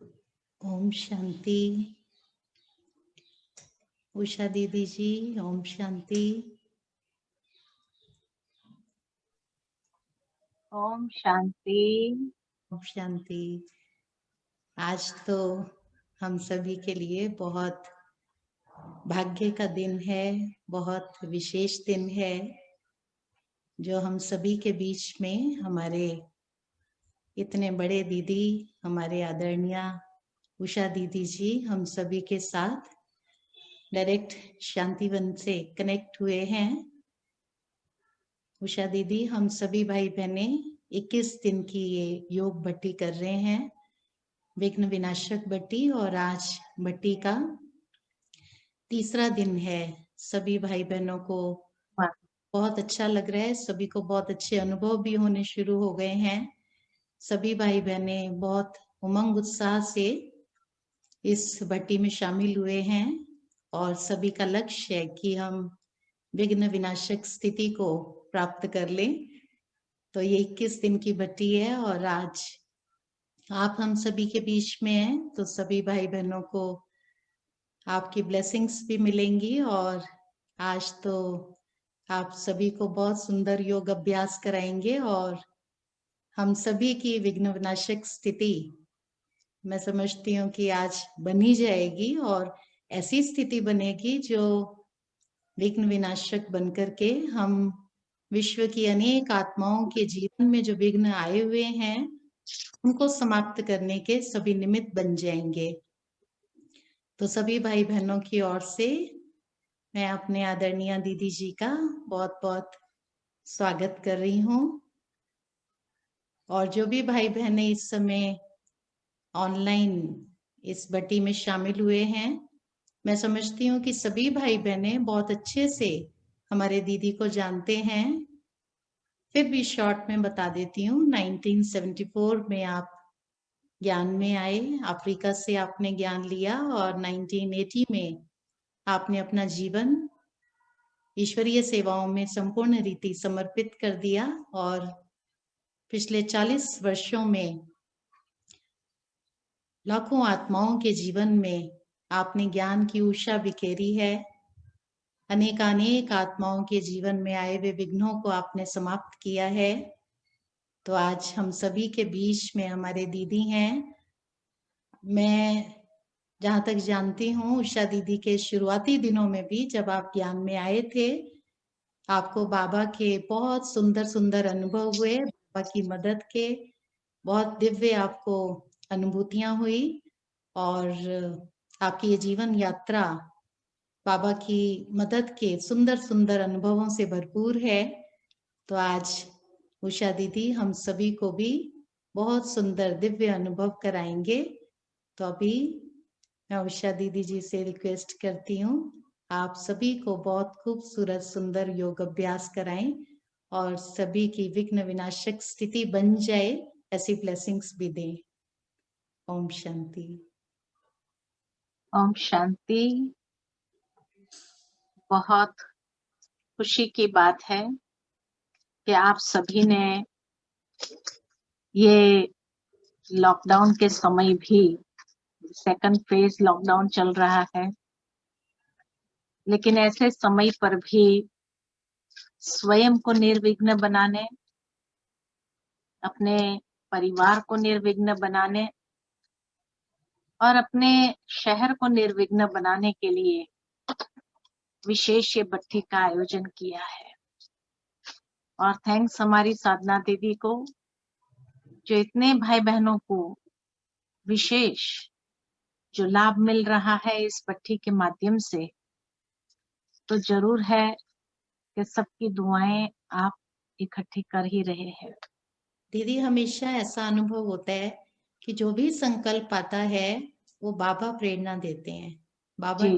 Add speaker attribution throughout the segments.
Speaker 1: ओम शांति। उषा दीदी जी, ओम शांति।
Speaker 2: ओम शांति।
Speaker 1: ओम शांति। आज तो हम सभी के लिए बहुत भाग्य का दिन है, बहुत विशेष दिन है, जो हम सभी के बीच में हमारे इतने बड़े दीदी, हमारे आदरणीय उषा दीदी जी हम सभी के साथ डायरेक्ट शांतिवन से कनेक्ट हुए हैं। उषा दीदी, हम सभी भाई बहने 21 दिन की ये योग भट्टी कर रहे हैं, विघ्न विनाशक भट्टी, और आज भट्टी का तीसरा दिन है। सभी भाई बहनों को बहुत अच्छा लग रहा है, सभी को बहुत अच्छे अनुभव भी होने शुरू हो गए हैं। सभी भाई बहने बहुत उमंग उत्साह से इस भट्टी में शामिल हुए हैं और सभी का लक्ष्य है कि हम विघ्न विनाशक स्थिति को प्राप्त कर लें। तो ये 21 दिन की भट्टी है और आज आप हम सभी के बीच में हैं, तो सभी भाई बहनों को आपकी ब्लेसिंग्स भी मिलेंगी। और आज तो आप सभी को बहुत सुंदर योग अभ्यास कराएंगे और हम सभी की विघ्न विनाशक स्थिति मैं समझती हूँ कि आज बनी जाएगी और ऐसी स्थिति बनेगी जो विघ्न विनाशक बनकर के हम विश्व की अनेक आत्माओं के जीवन में जो विघ्न आए हुए हैं उनको समाप्त करने के सभी निमित्त बन जाएंगे। तो सभी भाई बहनों की ओर से मैं अपने आदरणीय दीदी जी का बहुत बहुत स्वागत कर रही हूँ। और जो भी भाई बहने इस समय ऑनलाइन इस भट्टी में शामिल हुए हैं, मैं समझती हूँ कि सभी भाई बहने बहुत अच्छे से हमारे दीदी को जानते हैं। फिर भी शॉर्ट में बता देती हूँ, 1974 में आप ज्ञान में आए, अफ्रीका से आपने ज्ञान लिया और 1980 में आपने अपना जीवन ईश्वरीय सेवाओं में संपूर्ण रीति समर्पित कर दिया और पिछले 40 वर्षों में लाखों आत्माओं के जीवन में आपने ज्ञान की उषा बिखेरी है। अनेकानेक आत्माओं के जीवन में आए हुए विघ्नों को आपने समाप्त किया है। तो आज हम सभी के बीच में हमारे दीदी हैं। मैं जहाँ तक जानती हूँ, उषा दीदी के शुरुआती दिनों में भी जब आप ज्ञान में आए थे, आपको बाबा के बहुत सुंदर सुंदर अनुभव हुए, बाबा की मदद के बहुत दिव्य आपको अनुभूतियां हुई और आपकी ये जीवन यात्रा बाबा की मदद के सुंदर सुंदर अनुभवों से भरपूर है। तो आज उषा दीदी हम सभी को भी बहुत सुंदर दिव्य अनुभव कराएंगे। तो अभी मैं उषा दीदी जी से रिक्वेस्ट करती हूँ, आप सभी को बहुत खूबसूरत सुंदर योग अभ्यास कराएं और सभी की विघ्न विनाशक स्थिति बन जाए, ऐसी ब्लेसिंग्स भी दें। ओम शांति।
Speaker 2: ओम शांति। बहुत खुशी की बात है कि आप सभी ने ये लॉकडाउन के समय भी, सेकंड फेज लॉकडाउन चल रहा है, लेकिन ऐसे समय पर भी स्वयं को निर्विघ्न बनाने, अपने परिवार को निर्विघ्न बनाने और अपने शहर को निर्विघ्न बनाने के लिए विशेष ये भट्टी का आयोजन किया है। और थैंक्स हमारी साधना दीदी को, जो इतने भाई बहनों को विशेष जो लाभ मिल रहा है इस भट्टी के माध्यम से, तो जरूर है कि सबकी दुआएं आप इकट्ठी कर ही रहे हैं।
Speaker 1: दीदी, हमेशा ऐसा अनुभव होता है कि जो भी संकल्प आता है वो बाबा प्रेरणा देते हैं। बाबा
Speaker 2: जी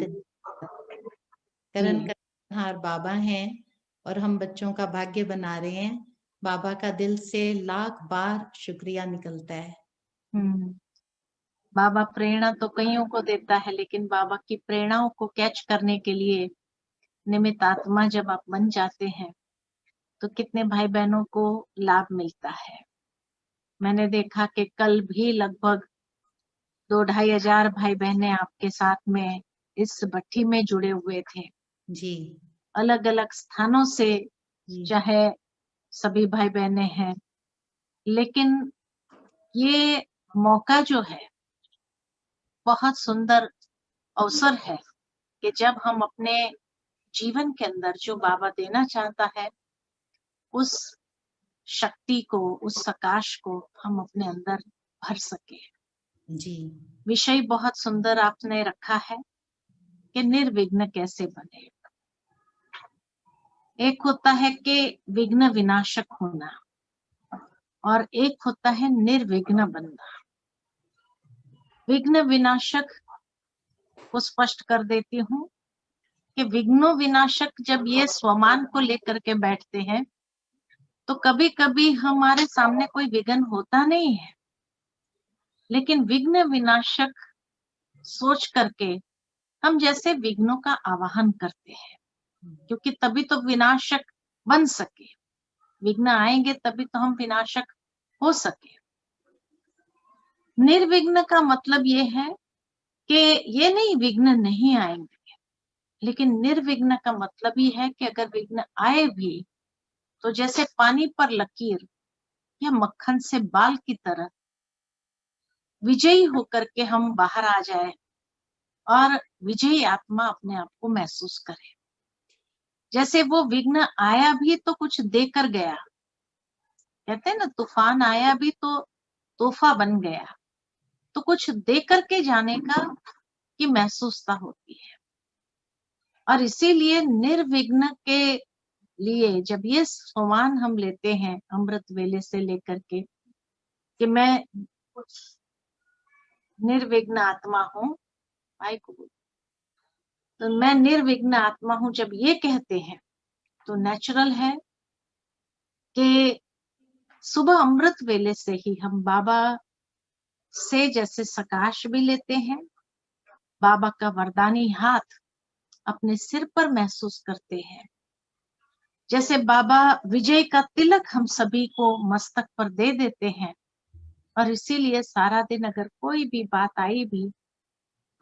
Speaker 1: करण
Speaker 2: जी
Speaker 1: करनहार बाबा हैं और हम बच्चों का भाग्य बना रहे हैं। बाबा का दिल से लाख बार शुक्रिया निकलता है।
Speaker 2: बाबा प्रेरणा तो कईयों को देता है, लेकिन बाबा की प्रेरणाओं को कैच करने के लिए निमित्त आत्मा जब आप बन जाते हैं तो कितने भाई बहनों को लाभ मिलता है। मैंने देखा कि कल भी लगभग 2-2,500 भाई बहने आपके साथ में इस भट्ठी में जुड़े हुए थे,
Speaker 1: जी
Speaker 2: अलग अलग स्थानों से,
Speaker 1: जी
Speaker 2: चाहे सभी भाई बहने हैं, लेकिन ये मौका जो है बहुत सुंदर अवसर है कि जब हम अपने जीवन के अंदर जो बाबा देना चाहता है उस शक्ति को, उस प्रकाश को हम अपने अंदर भर सके।
Speaker 1: जी
Speaker 2: विषय बहुत सुंदर आपने रखा है कि निर्विघ्न कैसे बने। एक होता है कि विघ्न विनाशक होना और एक होता है निर्विघ्न बनना। विघ्न विनाशक को स्पष्ट कर देती हूँ कि विघ्नो विनाशक जब ये स्वमान को लेकर के बैठते हैं तो कभी कभी हमारे सामने कोई विघ्न होता नहीं है, लेकिन विघ्न विनाशक सोच करके हम जैसे विघ्नों का आवाहन करते हैं, क्योंकि तभी तो विनाशक बन सके। विघ्न आएंगे तभी तो हम विनाशक हो सके। निर्विघ्न का मतलब ये है कि ये नहीं विघ्न नहीं आएंगे, लेकिन निर्विघ्न का मतलब ये है कि अगर विघ्न आए भी तो जैसे पानी पर लकीर या मक्खन से बाल की तरह विजयी होकर के हम बाहर आ जाए और विजयी आत्मा अपने आप को महसूस करे। जैसे वो विघ्न आया भी तो कुछ देकर गया, कहते हैं ना तूफान आया भी तो तोहफा बन गया, तो कुछ दे करके जाने का की महसूसता होती है। और इसीलिए निर्विघ्न के लिए जब ये सोमान हम लेते हैं अमृत वेले से लेकर के कि मैं निर्विघ्न आत्मा हूँ, भाई को बोल, तो मैं निर्विघ्न आत्मा हूँ जब ये कहते हैं तो नेचुरल है कि सुबह अमृत वेले से ही हम बाबा से जैसे सकाश भी लेते हैं, बाबा का वरदानी हाथ अपने सिर पर महसूस करते हैं, जैसे बाबा विजय का तिलक हम सभी को मस्तक पर दे देते हैं। और इसीलिए सारा दिन अगर कोई भी बात आई भी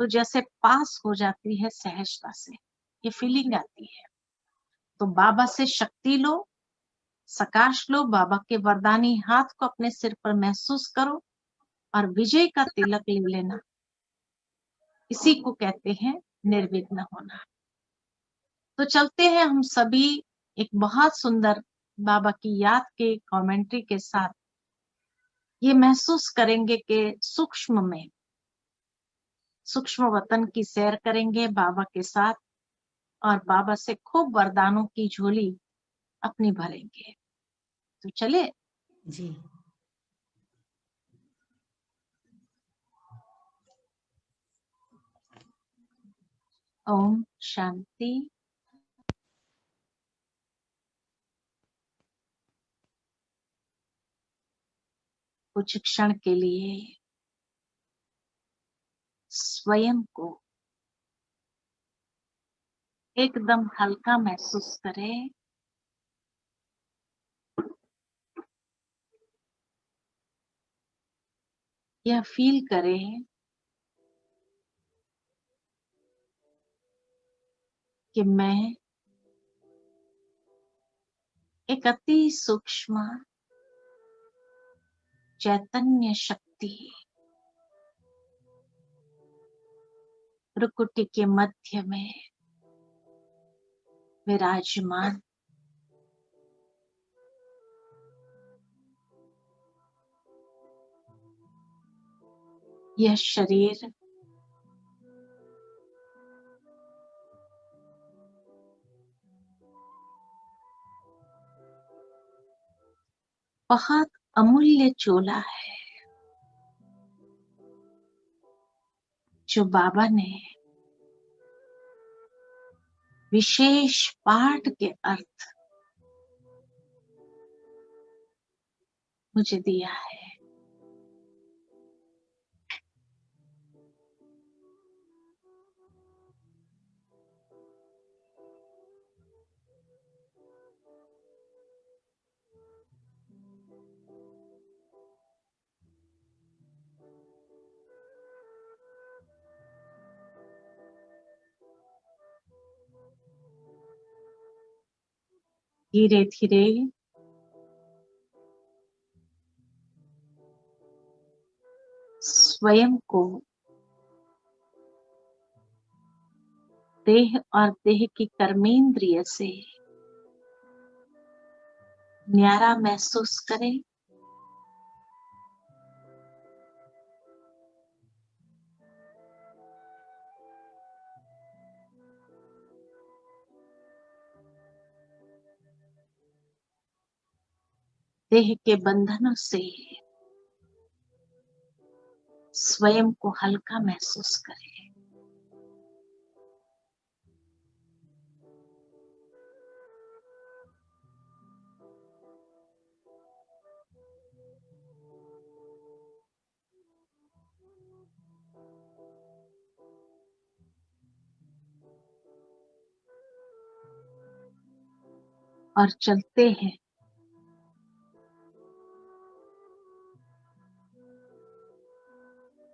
Speaker 2: तो जैसे पास हो जाती है सहजता से, ये फीलिंग आती है। तो बाबा से शक्ति लो, सकाश लो, बाबा के वरदानी हाथ को अपने सिर पर महसूस करो और विजय का तिलक ले लेना, इसी को कहते हैं निर्विघ्न होना। तो चलते हैं हम सभी एक बहुत सुंदर बाबा की याद के कमेंट्री के साथ, ये महसूस करेंगे कि सूक्ष्म वतन की सैर करेंगे बाबा के साथ और बाबा से खूब वरदानों की झोली अपनी भरेंगे। तो चले।
Speaker 1: जी
Speaker 2: ओम शांति। कुछ क्षण के लिए स्वयं को एकदम हल्का महसूस करें। यह फील करें कि मैं एक अति सूक्ष्म चैतन्य शक्ति प्रकृति के मध्य में विराजमान, यह शरीर बहुत अमूल्य चोला है जो बाबा ने विशेष पाठ के अर्थ मुझे दिया है। धीरे धीरे स्वयं को देह और देह की कर्मेंद्रिय से न्यारा महसूस करें। देह के बंधनों से स्वयं को हल्का महसूस करें। और चलते हैं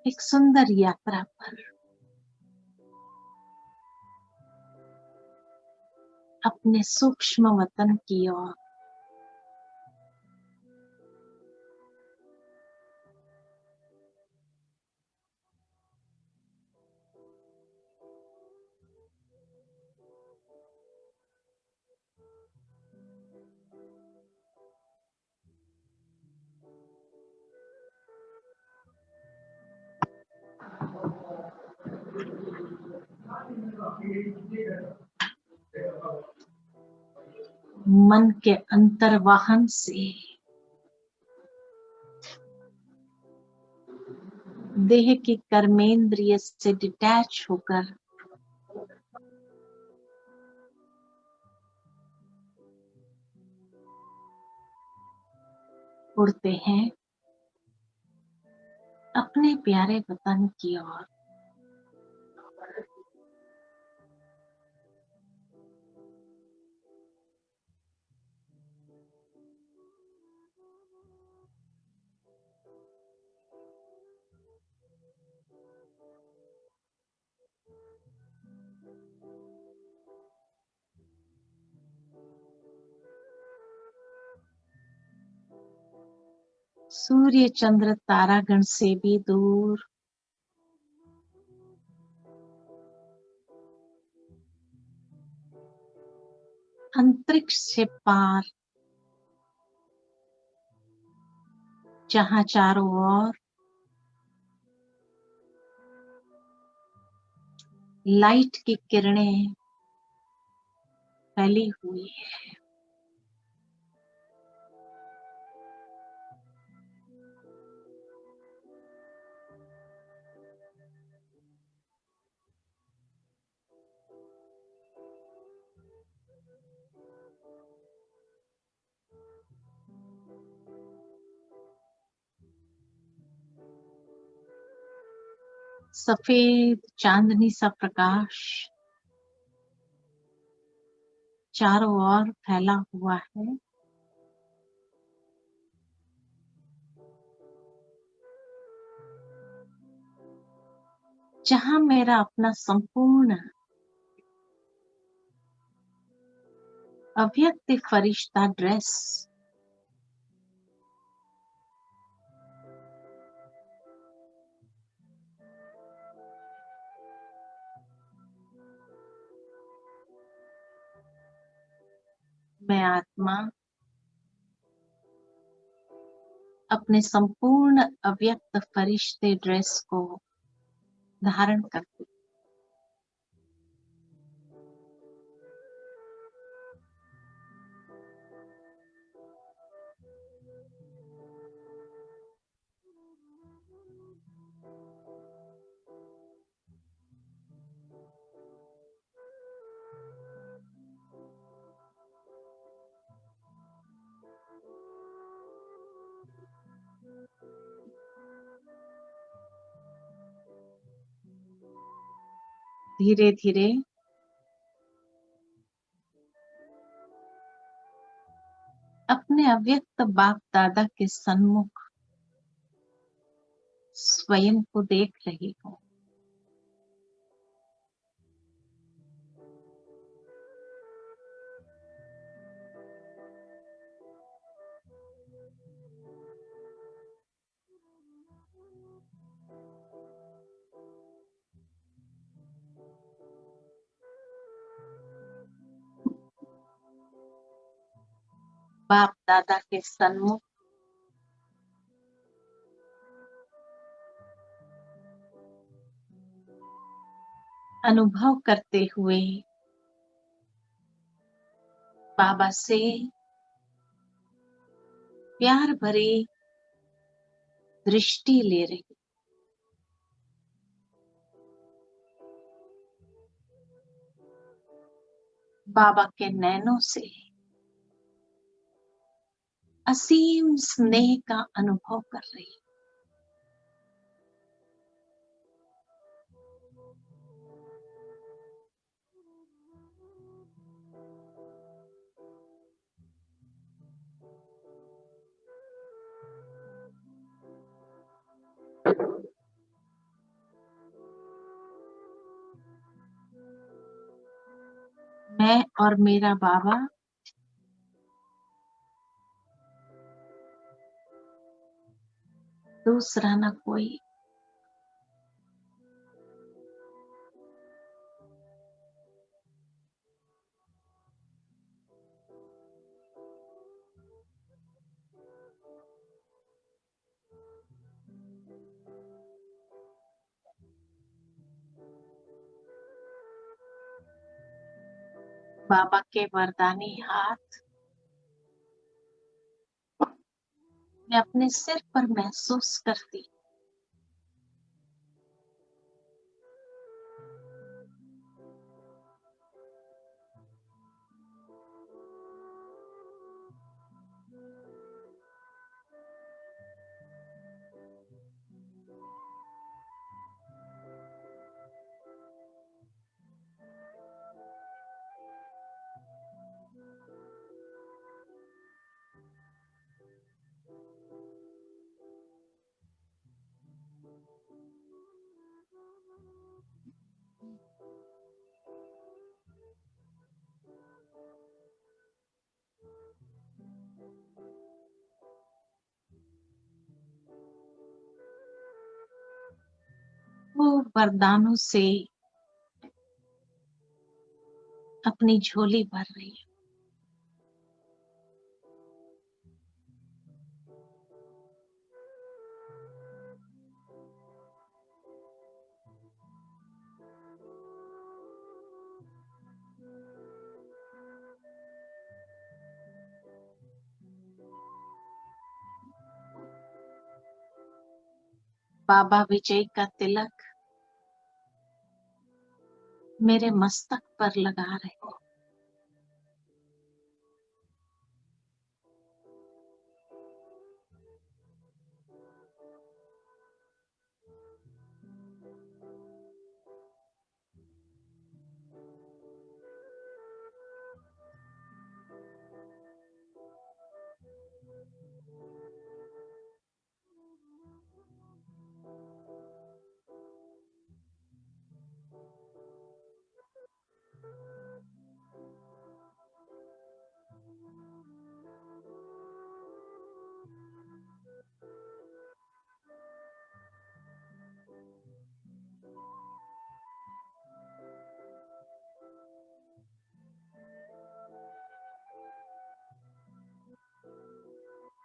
Speaker 2: एक सुंदर यात्रा पर, अपने सूक्ष्म वतन की ओर। मन के अंतर्वाहन से देह की कर्मेंद्रिय से डिटैच होकर उड़ते हैं अपने प्यारे वतन की ओर। सूर्य चंद्र तारागण से भी दूर, अंतरिक्ष से पार, जहां चारों ओर लाइट की किरणें फैली हुई है। सफेद चांदनी सा प्रकाश चारों ओर फैला हुआ है। जहां मेरा अपना संपूर्ण अव्यक्त फरिश्ता ड्रेस मैं आत्मा अपने संपूर्ण अव्यक्त फरिश्ते ड्रेस को धारण करती। धीरे धीरे अपने अव्यक्त बाप दादा के सन्मुख स्वयं को देख रही हूँ। दादा के सन्मुख अनुभव करते हुए बाबा से प्यार भरी दृष्टि ले रही। बाबा के नैनों से असीम स्नेह का अनुभव कर रही। मैं और मेरा बाबा दूसरा न कोई। बाबा के वरदानी हाथ मैं अपने सिर पर महसूस करती। वो वरदानों से अपनी झोली भर रही है। बाबा विजय का तिलक मेरे मस्तक पर लगा रहे हो।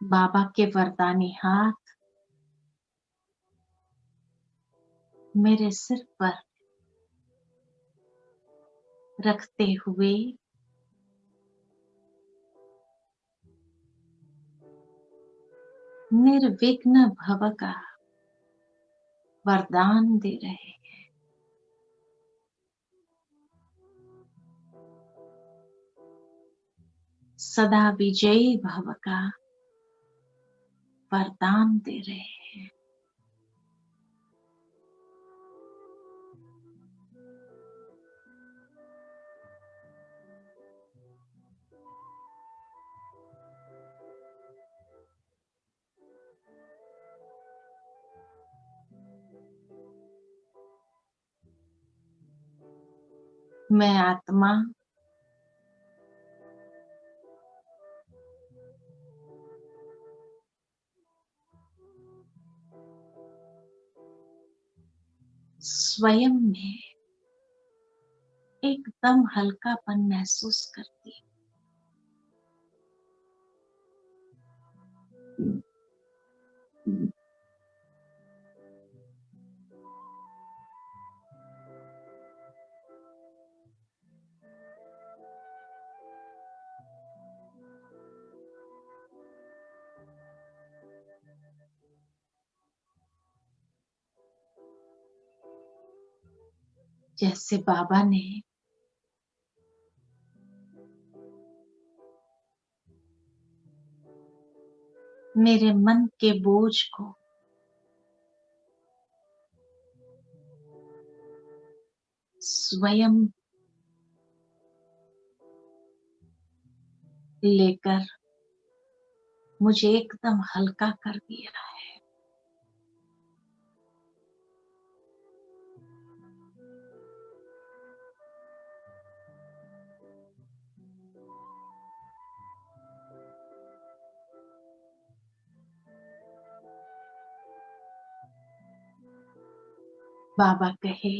Speaker 2: बाबा के वरदानी हाथ मेरे सिर पर रखते हुए निर्विघ्न भव का वरदान दे रहे हैं। सदा विजयी भव का वरदान दे रहे हैं। मैं आत्मा स्वयं में एकदम हल्कापन महसूस करती। जैसे बाबा ने मेरे मन के बोझ को स्वयं लेकर मुझे एकदम हल्का कर दिया है। बाबा कहे,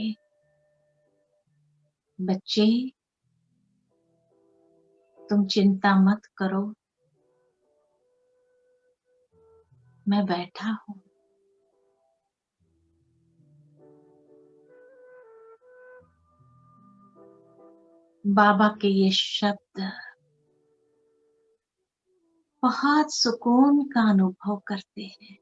Speaker 2: बच्चे तुम चिंता मत करो, मैं बैठा हूं। बाबा के ये शब्द बहुत सुकून का अनुभव करते हैं।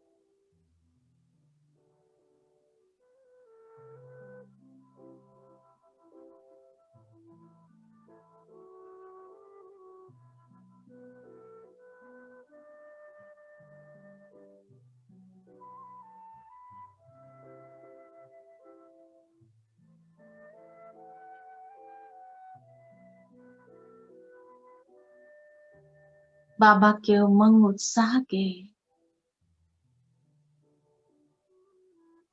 Speaker 2: बाबा के उमंग उत्साह के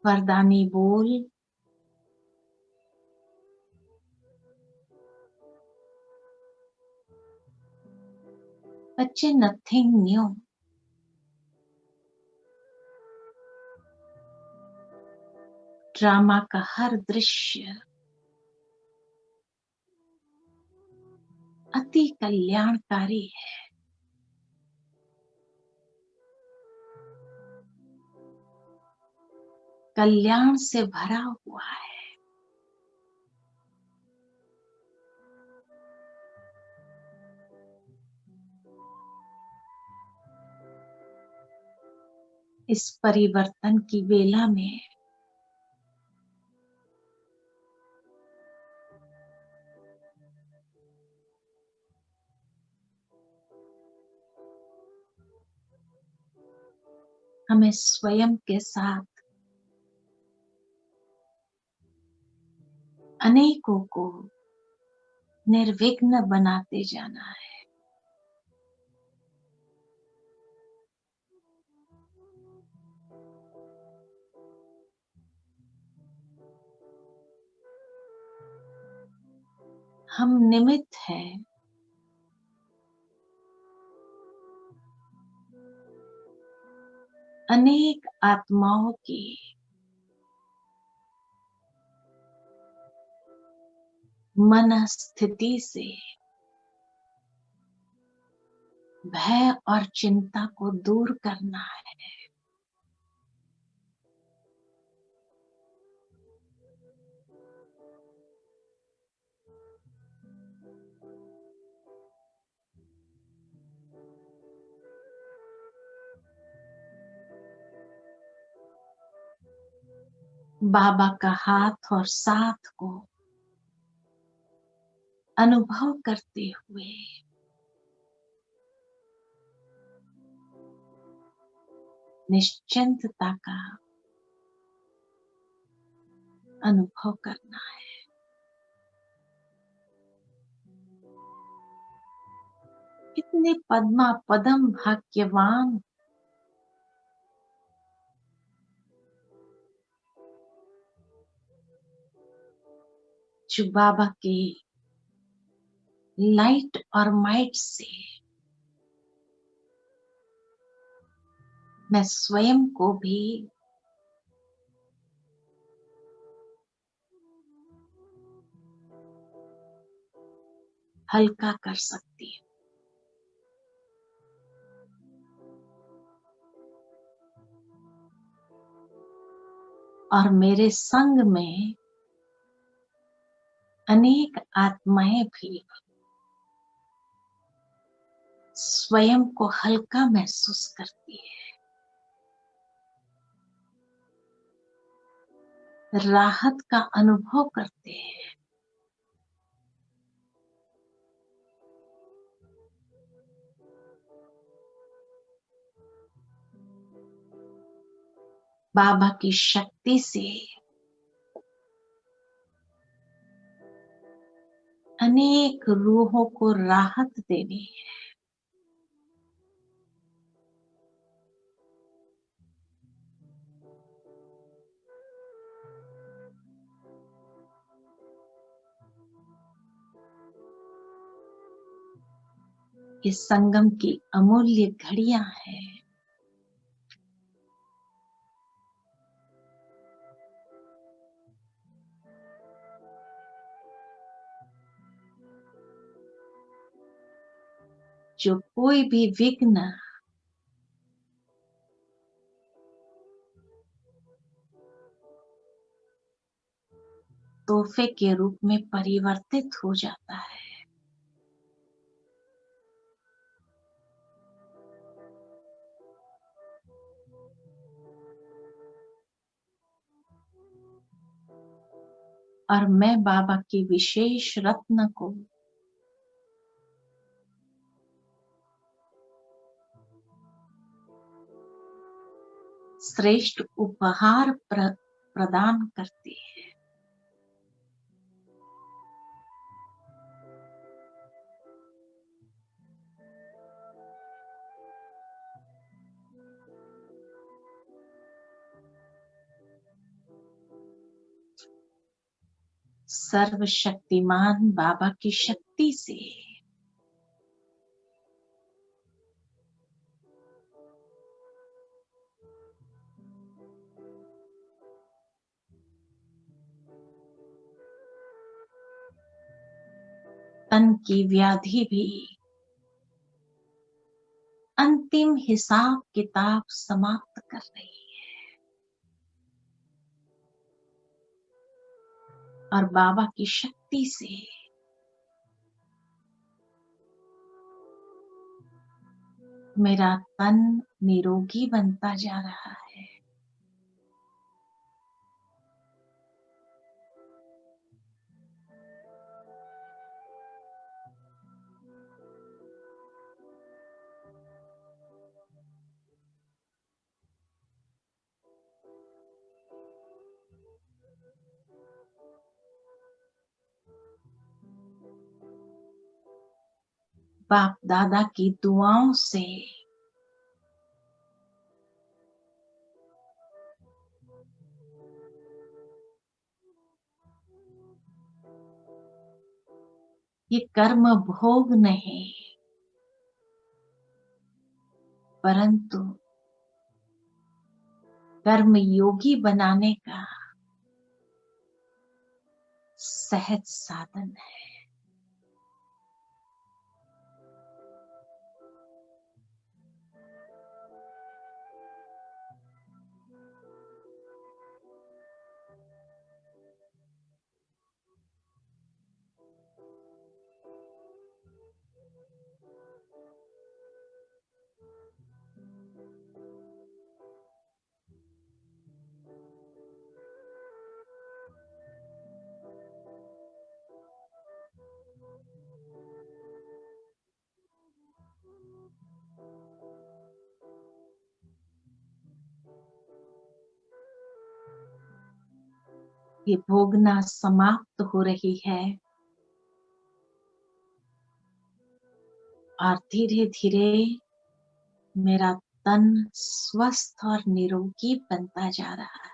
Speaker 2: वरदानी बोल बच्चे नथिंग न्यू, ड्रामा का हर दृश्य अति कल्याणकारी है। कल्याण से भरा हुआ है। इस परिवर्तन की वेला में हमें स्वयं के साथ अनेकों को निर्विघ्न बनाते जाना है। हम निमित्त हैं अनेक आत्माओं की मन स्थिति से भय और चिंता को दूर करना है। बाबा का हाथ और साथ को अनुभव करते हुए निश्चिंतता का अनुभव करना है। कितने पद्म भाग्यवान जो बाबा की लाइट और माइट से मैं स्वयं को भी हल्का कर सकती हूँ। और मेरे संग में अनेक आत्माएं भी स्वयं को हल्का महसूस करती है, राहत का अनुभव करते हैं। बाबा की शक्ति से अनेक रूहों को राहत देनी है। ये संगम की अमूल्य घड़ियां हैं। जो कोई भी विघ्न तोहफे के रूप में परिवर्तित हो जाता है। और मैं बाबा की विशेष रत्न को श्रेष्ठ उपहार प्रदान करती है। सर्वशक्तिमान बाबा की शक्ति से तन की व्याधि भी अंतिम हिसाब किताब समाप्त कर रही है। और बाबा की शक्ति से मेरा तन निरोगी बनता जा रहा है। बाप दादा की दुआओं से ये कर्म भोग नहीं, परंतु कर्म योगी बनाने का सहज साधन है। ये भोगना समाप्त हो रही है और धीरे धीरे मेरा तन स्वस्थ और निरोगी बनता जा रहा है।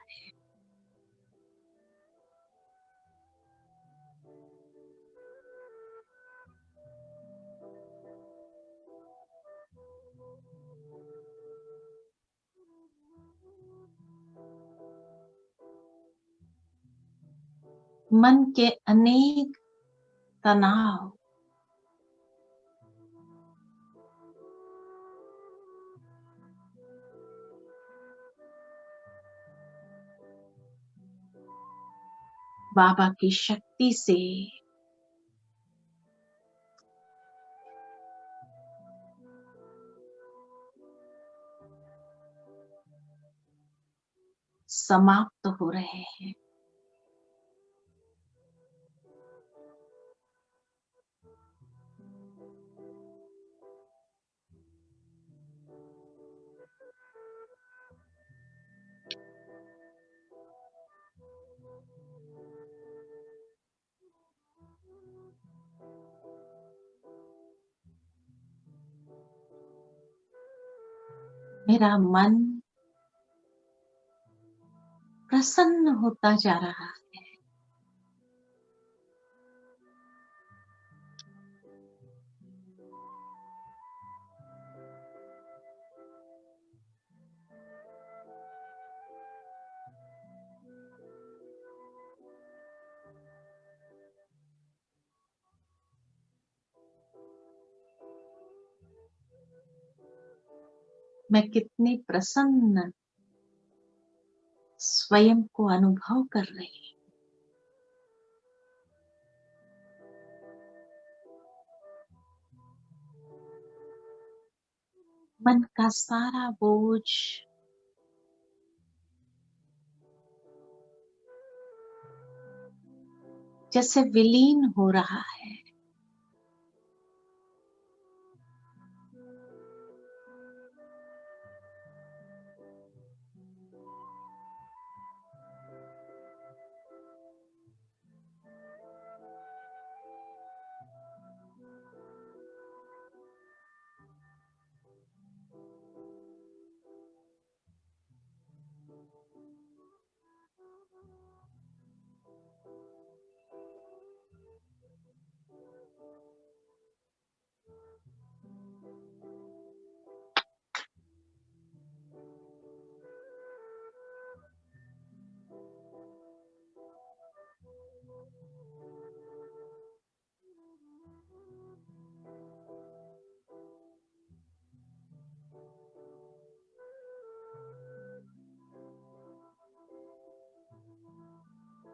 Speaker 2: मन के अनेक तनाव बाबा की शक्ति से समाप्त हो रहे हैं। मेरा मन प्रसन्न होता जा रहा है। मैं कितनी प्रसन्न स्वयं को अनुभव कर रही हूँ। मन का सारा बोझ जैसे विलीन हो रहा है।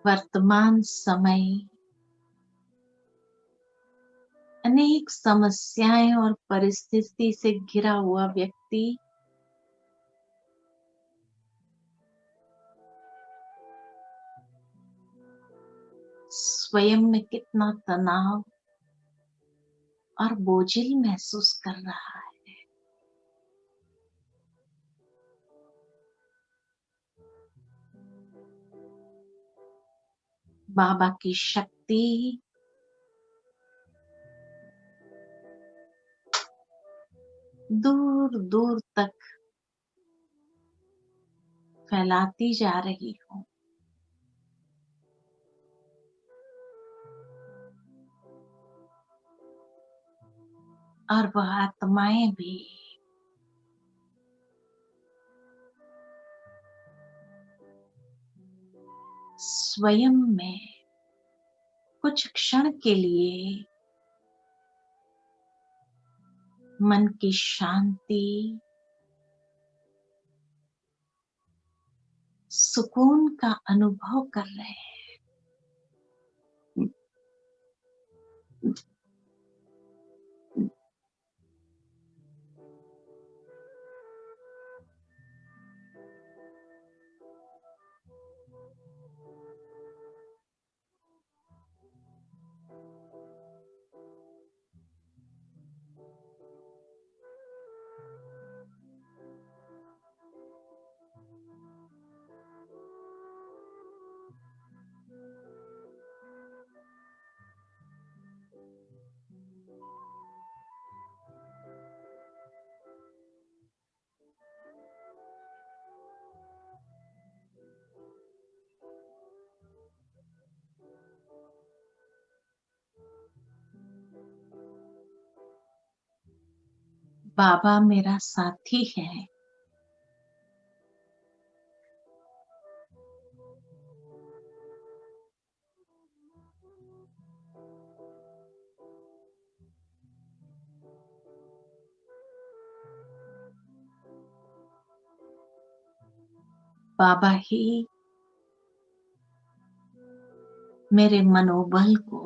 Speaker 2: वर्तमान समय अनेक समस्याएं और परिस्थिति से घिरा हुआ व्यक्ति स्वयं में कितना तनाव और बोझिल महसूस कर रहा है। बाबा की शक्ति दूर दूर तक फैलाती जा रही हूँ। और वह आत्माएं भी स्वयं में कुछ क्षण के लिए मन की शांति, सुकून का अनुभव कर रहे हैं। बाबा मेरा साथी है। बाबा ही मेरे मनोबल को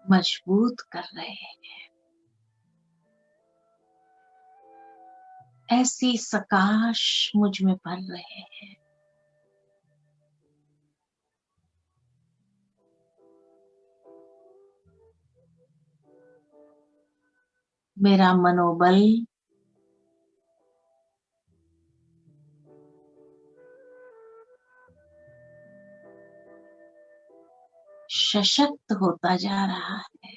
Speaker 2: मजबूत कर रहे हैं। ऐसी प्रकाश मुझ में भर रहे हैं। मेरा मनोबल सशक्त होता जा रहा है।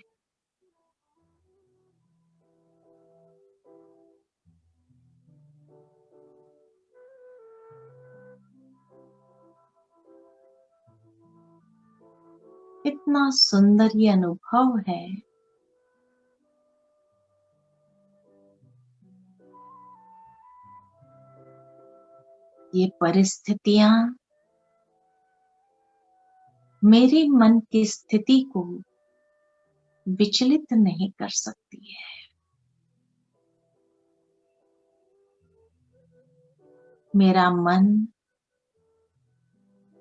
Speaker 2: इतना सुंदर ये अनुभव है। ये परिस्थितियां मेरे मन की स्थिति को विचलित नहीं कर सकती है। मेरा मन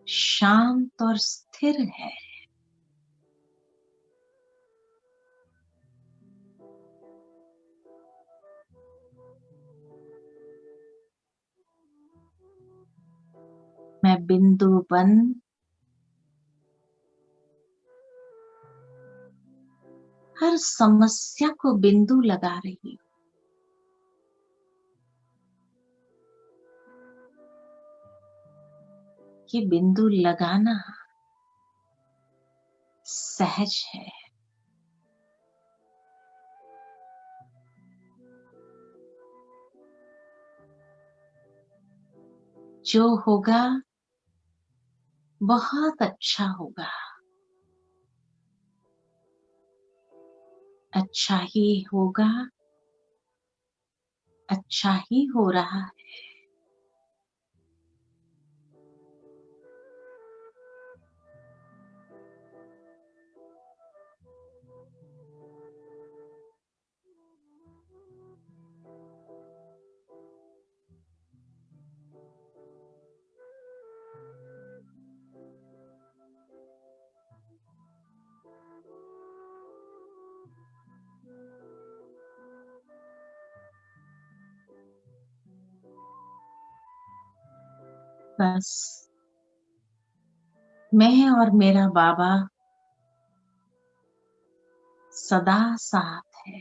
Speaker 2: शांत और स्थिर है। मैं बिंदु बन हर समस्या को बिंदु लगा रही हूँ। ये बिंदु लगाना सहज है। जो होगा बहुत अच्छा होगा। अच्छा ही होगा। अच्छा ही हो रहा है। बस मैं और मेरा बाबा सदा साथ है।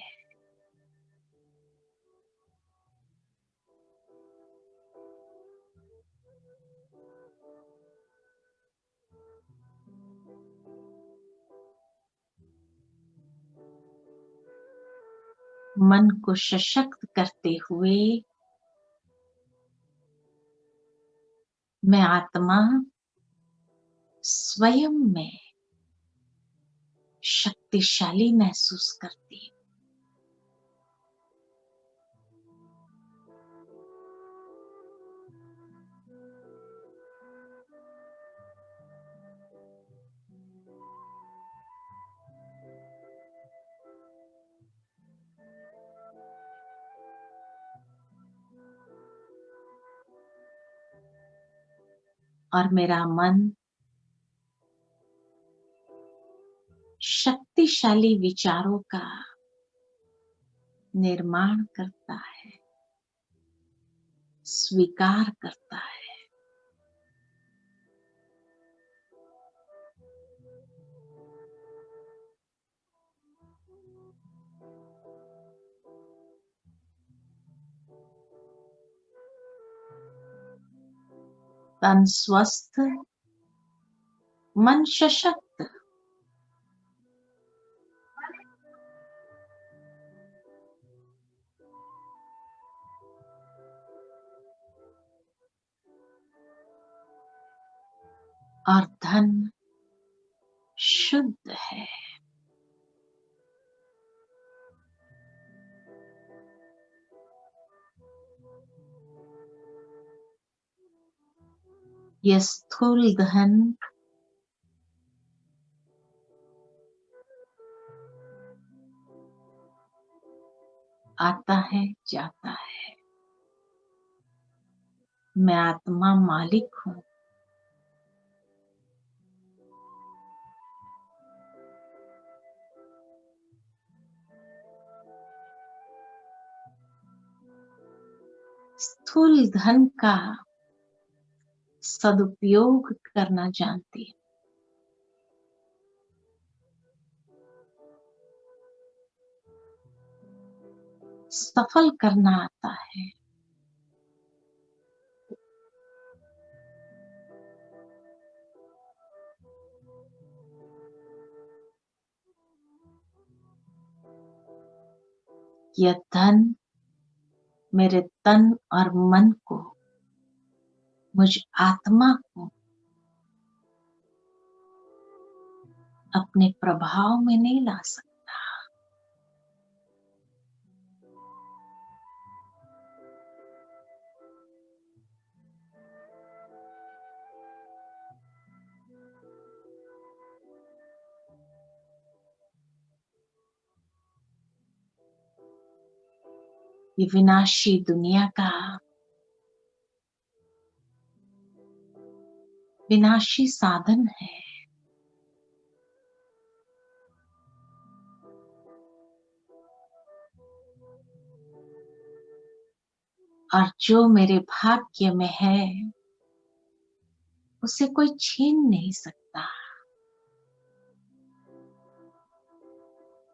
Speaker 2: मन को सशक्त करते हुए मैं आत्मा स्वयं में शक्तिशाली महसूस करती हूँ। और मेरा मन शक्तिशाली विचारों का निर्माण करता है, स्वीकार करता है। तन स्वस्थ, मन सशक्त। और धन शुद्ध है। ये स्थूल धन आता है, जाता है। मैं आत्मा मालिक हूँ। स्थूल धन का सदुपयोग करना जानती है। सफल करना आता है। यह धन मेरे तन और मन को, मुझ आत्मा को अपने प्रभाव में नहीं ला सकता। ये विनाशी दुनिया का विनाशी साधन है। और जो मेरे भाग्य में है उसे कोई छीन नहीं सकता।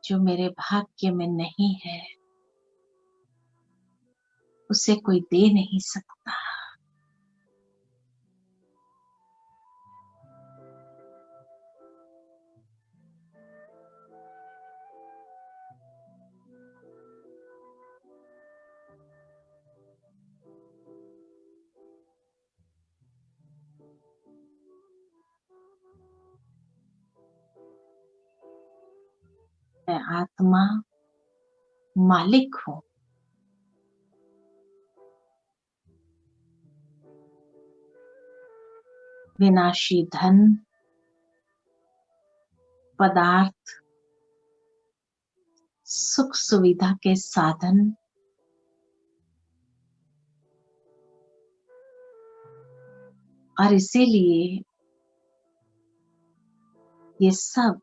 Speaker 2: जो मेरे भाग्य में नहीं है उसे कोई दे नहीं सकता। मैं आत्मा मालिक हूँ। विनाशी धन, पदार्थ, सुख सुविधा के साधन और इसीलिए ये सब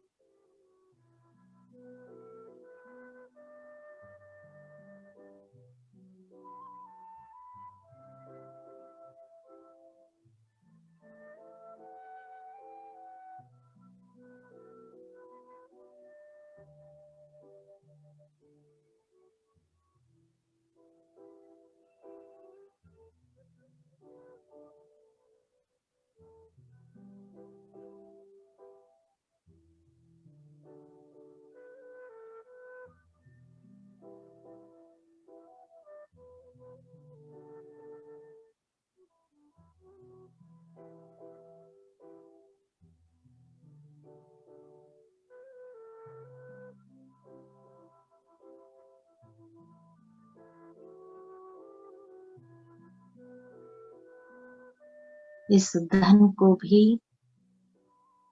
Speaker 2: इस धन को भी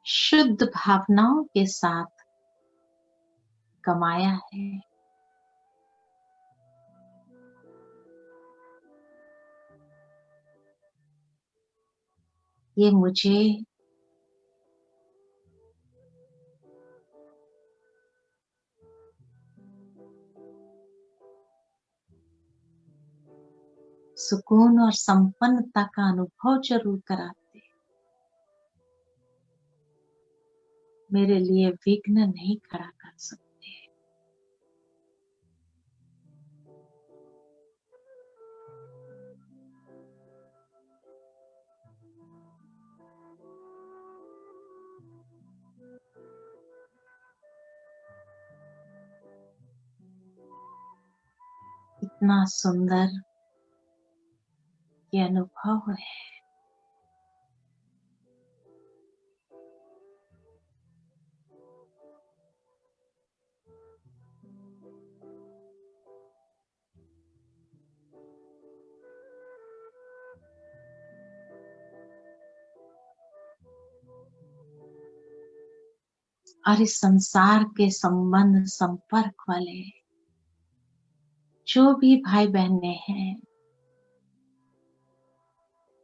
Speaker 2: शुद्ध भावनाओं के साथ कमाया है। ये मुझे सुकून और संपन्नता का अनुभव जरूर कराते, मेरे लिए विघ्न नहीं खड़ा कर सकते। इतना सुंदर ये अनुभव है। और इस संसार के संबंध संपर्क वाले जो भी भाई बहने हैं,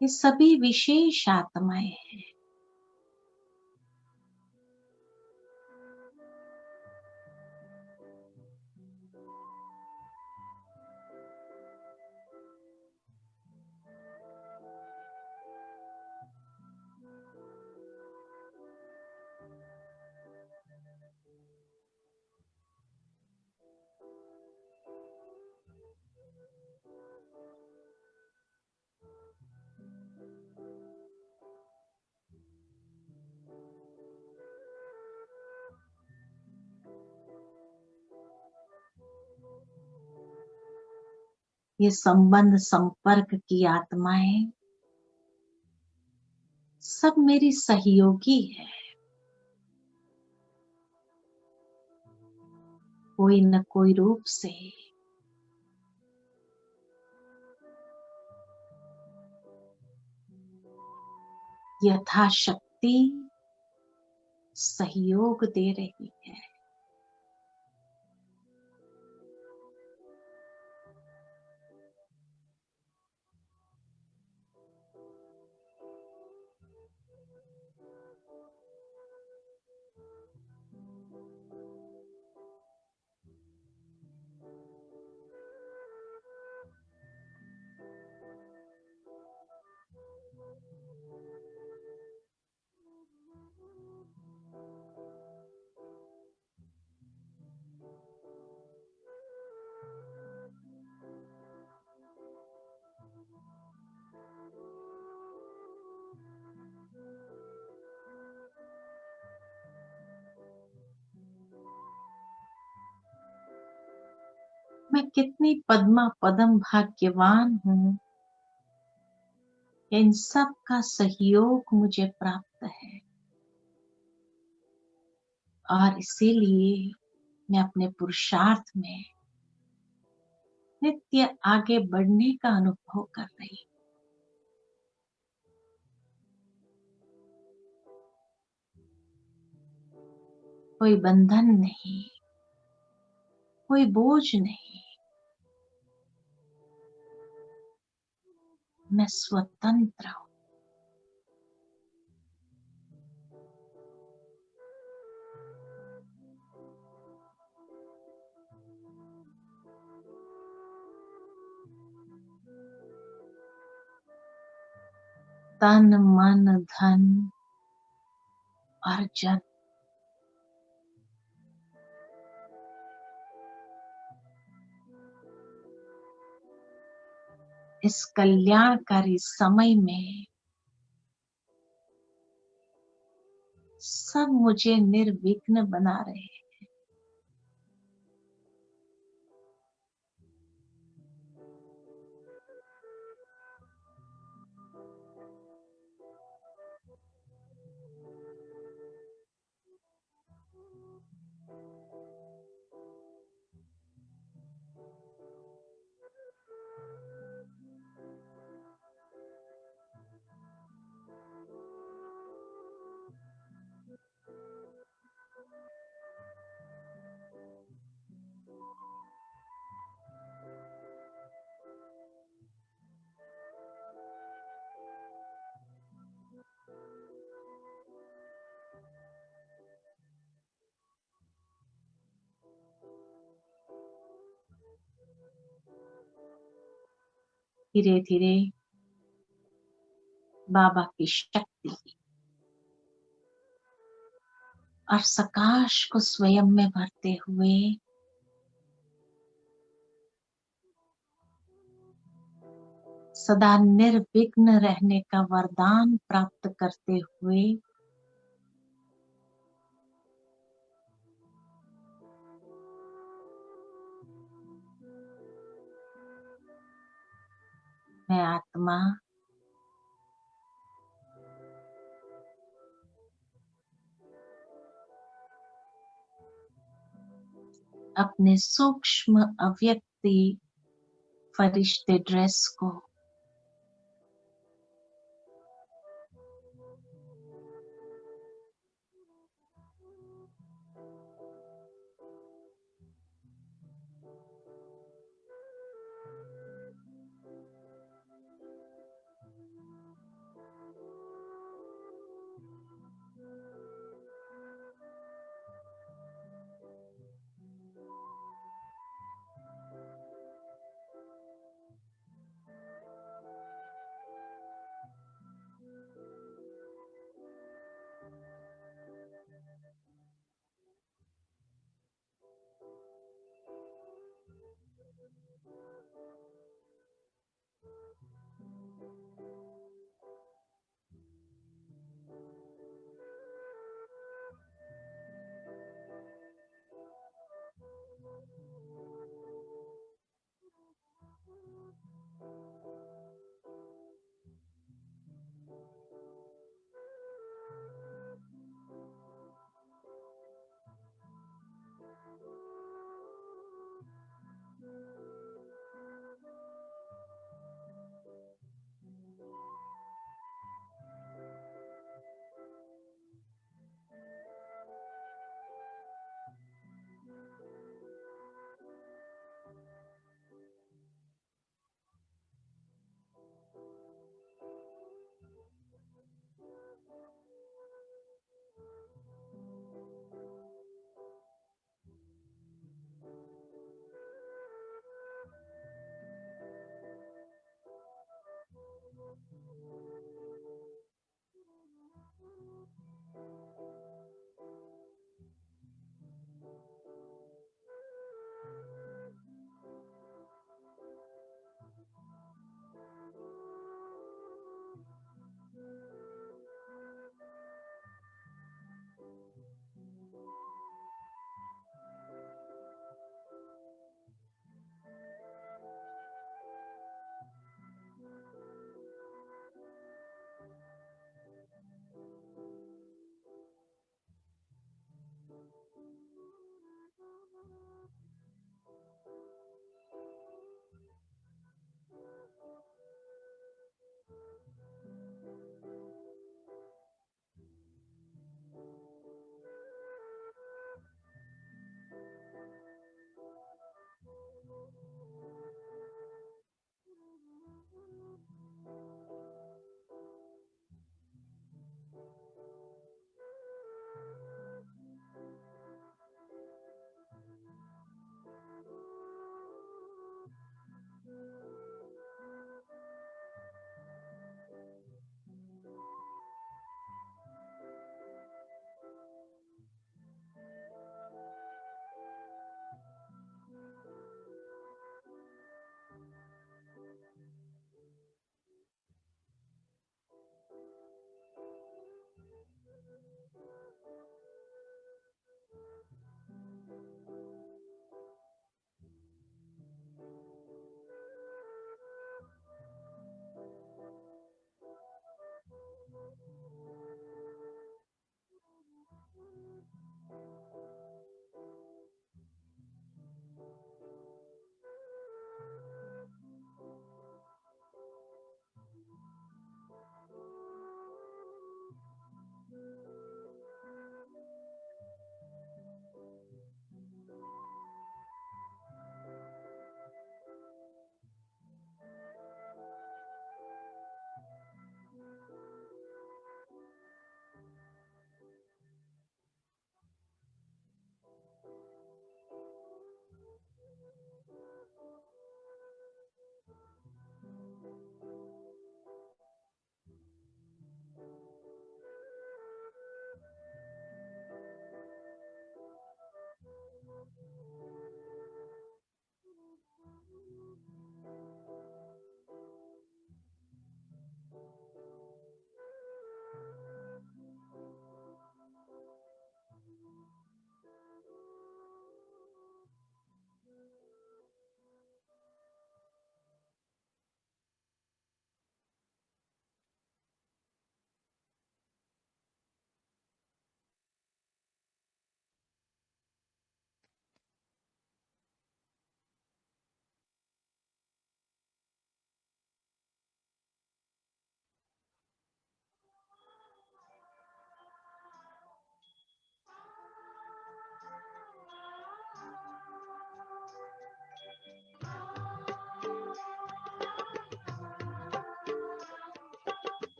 Speaker 2: ये सभी विशेष आत्माएं हैं। ये संबंध संपर्क की आत्माएं सब मेरी सहयोगी है। कोई न कोई रूप से यथाशक्ति सहयोग दे रही है। मैं कितनी पद्मा पदम भाग्यवान हूँ। इन सब का सहयोग मुझे प्राप्त है और इसीलिए मैं अपने पुरुषार्थ में नित्य आगे बढ़ने का अनुभव कर रही हूँ। कोई बंधन नहीं, कोई बोझ नहीं, मैं स्वतंत्र हूँ। तन मन धन और जन इस कल्याणकारी समय में सब मुझे निर्विघ्न बना रहे हैं। धीरे धीरे बाबा की शक्ति और सकाश को स्वयं में भरते हुए सदा निर्विघ्न रहने का वरदान प्राप्त करते हुए मैं आत्मा अपने सूक्ष्म अव्यक्ति फरिश्ते ड्रेस को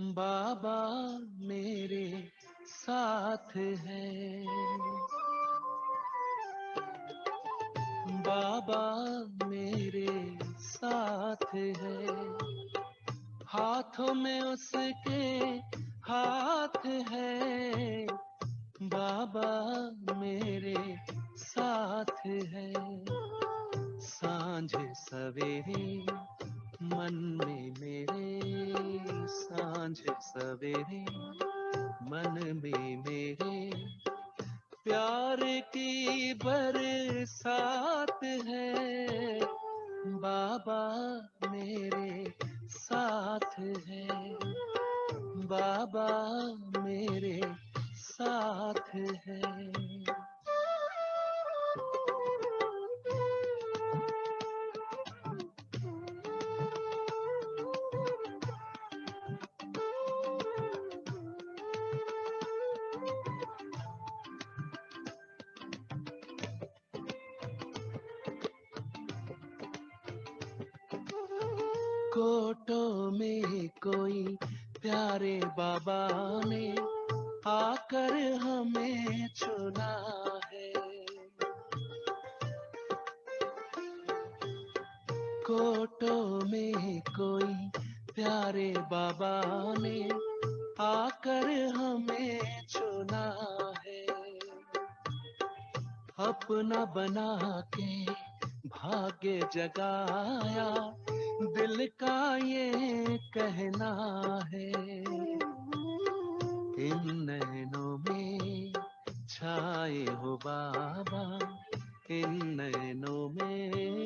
Speaker 3: बाबा मेरे साथ है, बाबा मेरे साथ है, हाथों में उसके हाथ है, बाबा मेरे साथ है। सांझ सवेरे मन में मेरे, सांझ सवेरे मन में मेरे, प्यार की बरसात है, बाबा मेरे साथ है, बाबा मेरे साथ है। कोटों में कोई प्यारे बाबा ने आकर हमें चुना है, कोटों में कोई प्यारे बाबा ने आकर हमें चुना है, अपना बना के भाग्य जगाया, दिल का ये कहना है, इन नैनों में छाए हो बाबा, इन नैनों में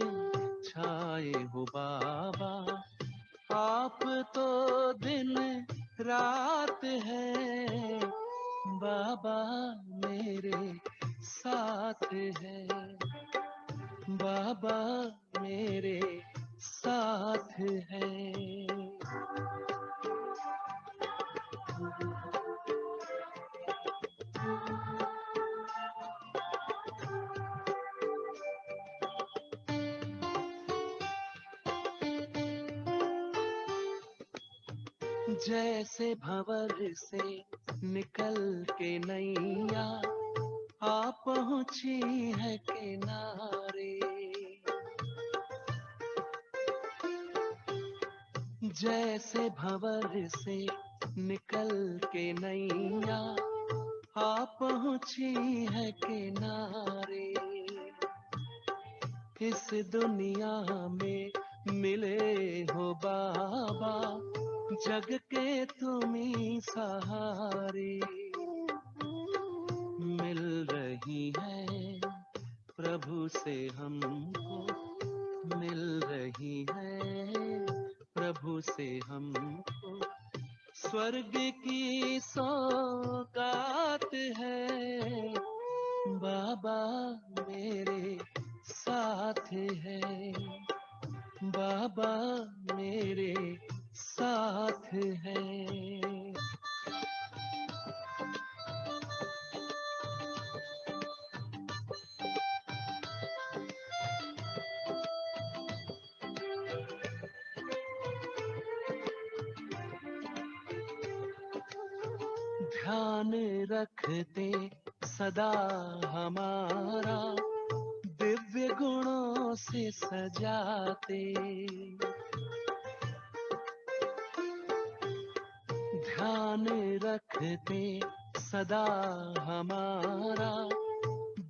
Speaker 3: छाए हो बाबा, आप तो दिन रात है, बाबा मेरे साथ है, बाबा मेरे साथ है। जैसे भंवर से निकल के नैया आ पहुंची है किनारे, जैसे भंवर से निकल के नैया आ पहुंची है किनारे, इस दुनिया में मिले हो बाबा, जग के तुम्ही सहारे, मिल रही है प्रभु से हमको, मिल रही है प्रभु से हमको, स्वर्ग की सौगात है, बाबा मेरे साथ है, बाबा मेरे साथ है। ध्यान रखते सदा हमारा, दिव्य गुणों से सजाते, ध्यान रखते सदा हमारा,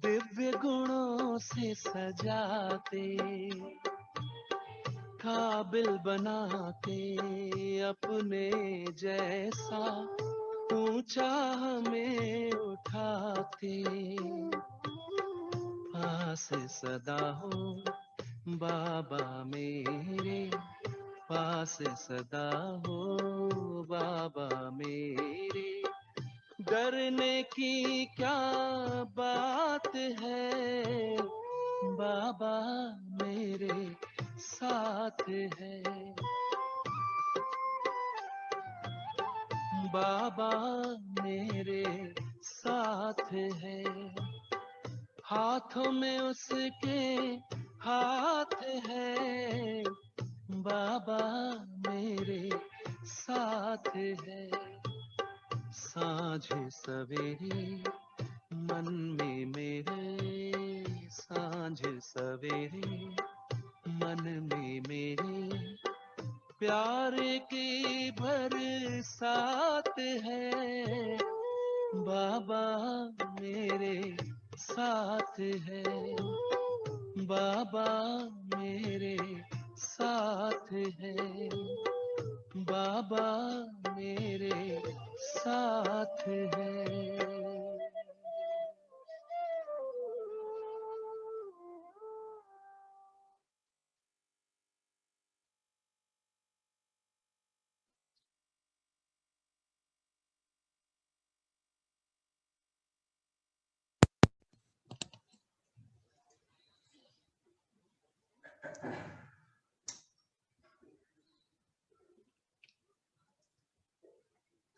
Speaker 3: दिव्य गुणों से सजाते, काबिल बनाते अपने जैसा, ऊंचा हमें उठाते, पास सदा हो बाबा मेरे, पास सदा हो बाबा मेरे, डरने की क्या बात है, बाबा मेरे साथ है, बाबा मेरे साथ है, हाथों में उसके हाथ है, बाबा मेरे साथ साथ है। साँझ सवेरे मन में मेरे, साँझ सवेरे मन में मेरे, प्यार की बरसात है। बाबा मेरे साथ है, बाबा मेरे साथ है, बाबा मेरे साथ है।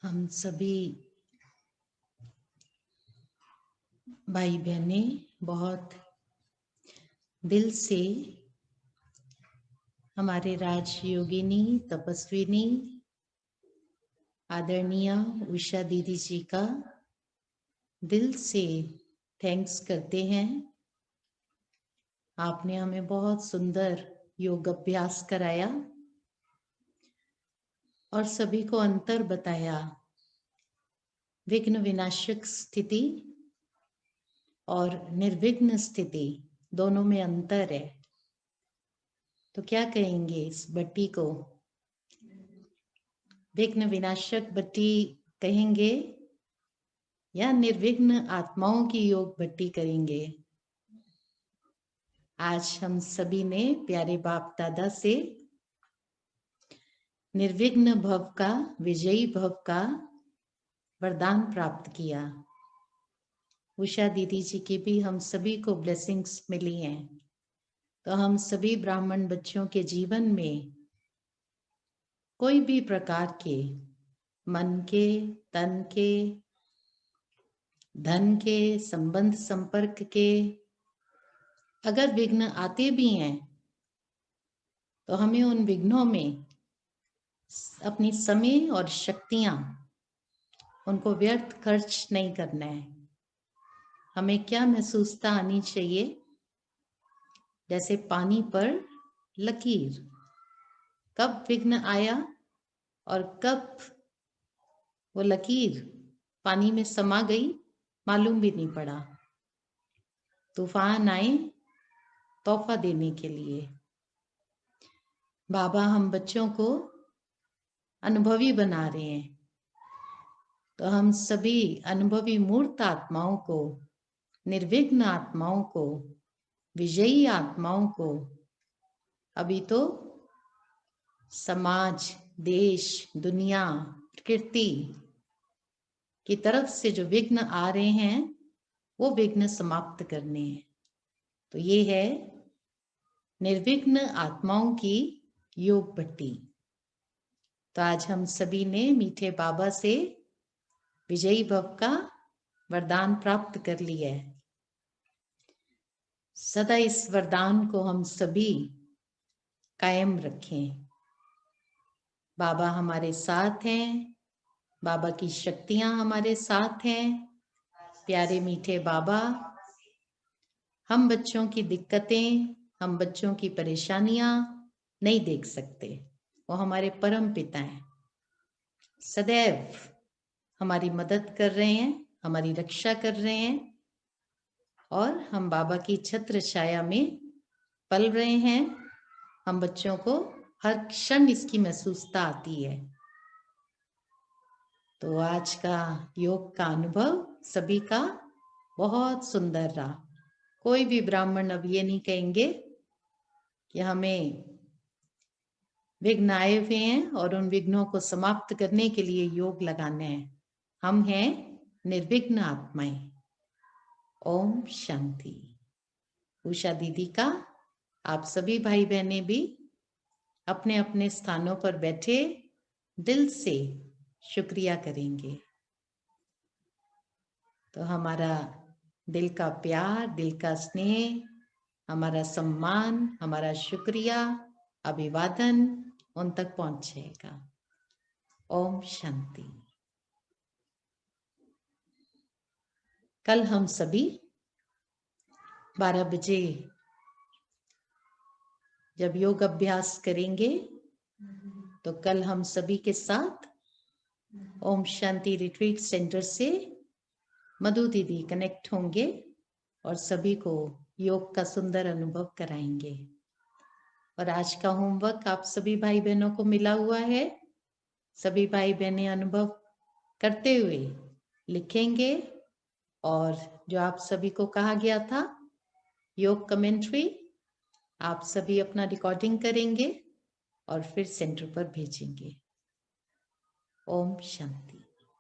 Speaker 1: हम सभी भाई बहनें बहुत दिल से हमारे राजयोगिनी तपस्विनी आदरणीय उषा दीदी जी का दिल से थैंक्स करते हैं। आपने हमें बहुत सुंदर योग अभ्यास कराया और सभी को अंतर बताया। विघ्न विनाशक स्थिति और निर्विघ्न स्थिति दोनों में अंतर है। तो क्या कहेंगे इस भट्टी को? विघ्न विनाशक भट्टी कहेंगे या निर्विघ्न आत्माओं की योग भट्टी करेंगे? आज हम सभी ने प्यारे बाप दादा से निर्विघ्न भव का, विजयी भव का वरदान प्राप्त किया। उषा दीदी जी की भी हम सभी को ब्लेसिंग्स मिली हैं। तो हम सभी ब्राह्मण बच्चों के जीवन में कोई भी प्रकार के मन के, तन के, धन के, संबंध संपर्क के अगर विघ्न आते भी हैं तो हमें उन विघ्नों में अपनी समय और शक्तियां उनको व्यर्थ खर्च नहीं करना है। हमें क्या महसूसता आनी चाहिए? जैसे पानी पर लकीर, कब विघ्न आया और कब वो लकीर पानी में समा गई मालूम भी नहीं पड़ा। तूफान आए तोहफा देने के लिए। बाबा हम बच्चों को अनुभवी बना रहे हैं। तो हम सभी अनुभवी मूर्त आत्माओं को, निर्विघ्न आत्माओं को, विजयी आत्माओं को अभी तो समाज, देश, दुनिया, प्रकृति की तरफ से जो विघ्न आ रहे हैं वो विघ्न समाप्त करने हैं। तो ये है निर्विघ्न आत्माओं की योग भट्टी। तो आज हम सभी ने मीठे बाबा से विजयी भव का वरदान प्राप्त कर लिया है। सदा इस वरदान को हम सभी कायम रखें। बाबा हमारे साथ हैं, बाबा की शक्तियां हमारे साथ हैं। प्यारे मीठे बाबा, हम बच्चों की दिक्कतें, हम बच्चों की परेशानियां नहीं देख सकते। वो हमारे परम पिता हैं, सदैव हमारी मदद कर रहे हैं, हमारी रक्षा कर रहे हैं और हम बाबा की छत्र छाया में पल रहे हैं। हम बच्चों को हर क्षण इसकी महसूसता आती है। तो आज का योग का अनुभव सभी का बहुत सुंदर रहा। कोई भी ब्राह्मण अब ये नहीं कहेंगे कि हमें विघ्न आए हुए हैं और उन विघ्नों को समाप्त करने के लिए योग लगाना है। हम हैं निर्विघ्न आत्माएं। ओम शांति। उषा दीदी का आप सभी भाई बहनें भी अपने अपने स्थानों पर बैठे दिल से शुक्रिया करेंगे। तो हमारा दिल का प्यार, दिल का स्नेह, हमारा सम्मान, हमारा शुक्रिया, अभिवादन उन तक पहुंचेगा। ओम शांति। कल हम सभी 12 बजे जब योग अभ्यास करेंगे तो कल हम सभी के साथ ओम शांति रिट्रीट सेंटर से मधु दीदी कनेक्ट होंगे और सभी को योग का सुंदर अनुभव कराएंगे। और आज का होमवर्क आप सभी भाई बहनों को मिला हुआ है। सभी भाई बहनें अनुभव करते हुए लिखेंगे और जो आप सभी को कहा गया था योग कमेंट्री आप सभी अपना रिकॉर्डिंग करेंगे और फिर सेंटर पर भेजेंगे। ओम शांति।